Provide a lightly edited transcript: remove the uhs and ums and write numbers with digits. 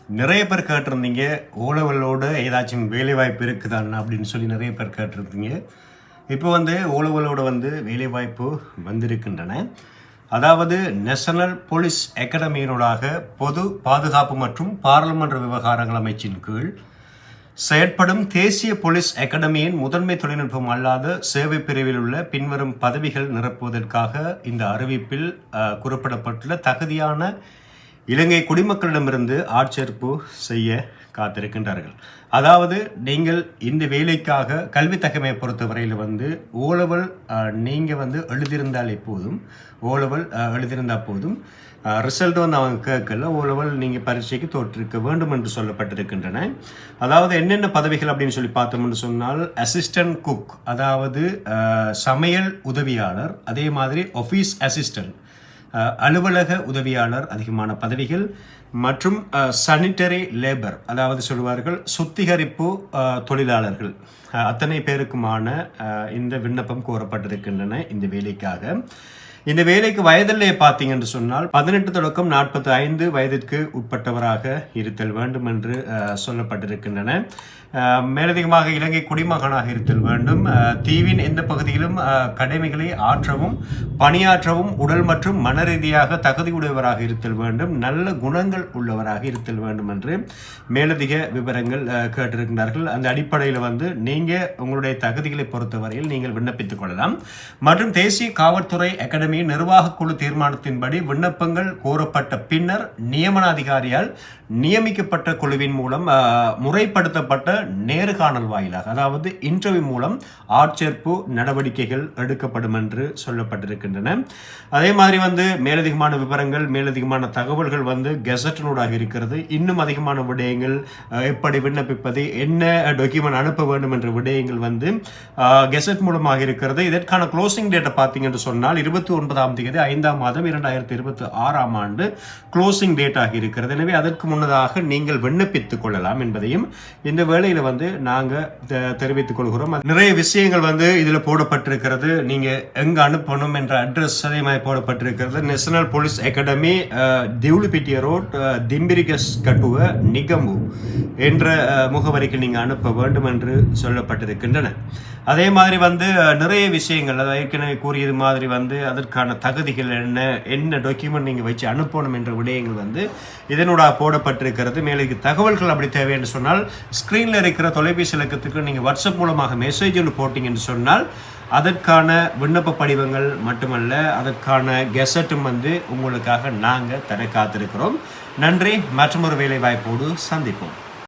நிறைய பேர் கேட்டிருந்தீங்க ஓலவலோட ஏதாச்சும் வேலைவாய்ப்பு இருக்குதான்னு அப்படின்னு சொல்லி நிறைய பேர் கேட்டிருந்தீங்க. இப்போ ஓலவலோட வேலைவாய்ப்பு வந்திருக்கின்றன. அதாவது நேஷனல் போலீஸ் அகாடமியினூடாக பொது பாதுகாப்பு மற்றும் பாராளுமன்ற விவகாரங்கள் அமைச்சின் கீழ் செயற்படும் தேசிய போலீஸ் அகாடமியின் முதன்மை தொழில்நுட்பம் அல்லாத சேவை பிரிவில் உள்ள பின்வரும் பதவிகள் நிரப்புவதற்காக இந்த அறிவிப்பில் குறிப்பிடப்பட்டுள்ள தகுதியான இலங்கை குடிமக்களிடமிருந்து ஆட்சேர்ப்பு செய்ய காத்திருக்கின்றார்கள். அதாவது நீங்கள் இந்த வேலைக்காக கல்வி தகமையை பொறுத்தவரையில் ஓலவல் நீங்கள் எழுதியிருந்தாலே போதும், ஓலவல் எழுதியிருந்தால் போதும். ரிசல்ட் அவங்க கேட்கல, ஓலவல் நீங்கள் பரீட்சைக்கு தோற்றிருக்க வேண்டும் என்று சொல்லப்பட்டிருக்கின்றன. அதாவது என்னென்ன பதவிகள் அப்படின்னு சொல்லி பார்த்தோம்னு சொன்னால், அசிஸ்டன்ட் குக், அதாவது சமையல் உதவியாளர், அதே மாதிரி ஆஃபீஸ் அசிஸ்டன்ட், அலுவலக உதவியாளர், அதிகமான பதவிகள், மற்றும் சானிட்டரி லேபர், அதாவது சொல்வார்கள் சுத்திகரிப்பு தொழிலாளர்கள், அத்தனை பேருக்குமான இந்த விண்ணப்பம் கோரப்பட்டிருக்கின்றன. இந்த வேலைக்காக இந்த வேலைக்கு வயதிலே பார்த்தீங்கன்னு சொன்னால் 18 தொடக்கம் 45 வயதிற்கு உட்பட்டவராக இருத்தல் வேண்டும் என்று சொல்லப்பட்டிருக்கின்றன. மேலதிகமாக இலங்கை குடிமகனாக இருத்தல் வேண்டும். தீவின் எந்த பகுதியிலும் கடமைகளை ஆற்றவும் பணியாற்றவும் உடல் மற்றும் மன ரீதியாக தகுதியுடையவராக இருத்தல் வேண்டும். நல்ல குணங்கள் உள்ளவராக இருத்தல் வேண்டும் என்று மேலதிக விவரங்கள் கேட்டிருக்கிறார்கள். அந்த அடிப்படையில் நீங்கள் உங்களுடைய தகுதிகளை பொறுத்தவரையில் நீங்கள் விண்ணப்பித்துக் கொள்ளலாம். மற்றும் தேசிய காவல்துறை அகாடமி நிர்வாக குழு தீர்மானத்தின்படி விண்ணப்பங்கள் கோரப்பட்ட பின்னர் நியமன அதிகாரியால் நியமிக்கப்பட்ட குழுவின் மூலம் முறைப்படுத்தப்பட்ட நேர்காணல் வாயிலாக, அதாவது இன்டர்வியூ மூலம் ஆட்சேர்ப்பு நடவடிக்கைகள் எடுக்கப்படும் என்று சொல்லப்பட்டிருக்கின்றன. அதே மாதிரி மேலதிகமான விவரங்கள், மேலதிகமான தகவல்கள் கெசட்டினூடாக இருக்கிறது. இன்னும் அதிகமான விடயங்கள், எப்படி விண்ணப்பிப்பது, என்ன டாக்குமெண்ட் அனுப்ப வேண்டும் என்ற விடயங்கள் கெசட் மூலமாக இருக்கிறது. இதற்கான க்ளோசிங் டேட்டை பார்த்தீங்கன்னு சொன்னால் 29ஆம் தேதி 5ஆம் மாதம் 2026ஆம் ஆண்டு க்ளோசிங் டேட் ஆகி இருக்கிறது. எனவே அதற்கு முன்னதாக நீங்கள் விண்ணப்பித்துக் கொள்ளலாம் என்பதையும் இந்த வேளையில் நாங்கள் தெரிவித்துக் கொள்கிறோம். நிறைய விஷயங்கள் இதில் போடப்பட்டிருக்கிறது. நீங்க எங்க அனுப்பணும் என்ற அட்ரஸ் அதேமாதிரி போடப்பட்டிருக்கிறது. நேஷனல் போலீஸ் அகாடமி, திவுலிபிட்டிய ரோட், திம்பிரிகஸ் கட்டுவ, நிகம்பு என்ற முகவரிக்கு நீங்க அனுப்ப வேண்டும் என்று சொல்லப்பட்டிருக்கின்றன. அதே மாதிரி நிறைய விஷயங்கள், அதாவது ஏற்கனவே கூறியது மாதிரி அதற்கான தகுதிகள் என்ன டாக்குமெண்ட் நீங்கள் வச்சு அனுப்பணும் என்ற விடயங்கள் இதனூடாக போடப்பட்டிருக்கிறது. மேலும் தகவல்கள் அப்படி தேவை என்று சொன்னால் ஸ்க்ரீனில் இருக்கிற தொலைபேசி இலக்கத்துக்கு நீங்கள் வாட்ஸ்அப் மூலமாக மெசேஜ் ஒன்று போட்டிங்கன்னு சொன்னால் அதற்கான விண்ணப்ப படிவங்கள் மட்டுமல்ல, அதற்கான கெசட்டும் உங்களுக்காக நாங்கள் தர காத்திருக்கிறோம். நன்றி. மற்றொரு வேலை வாய்ப்போடு சந்திப்போம்.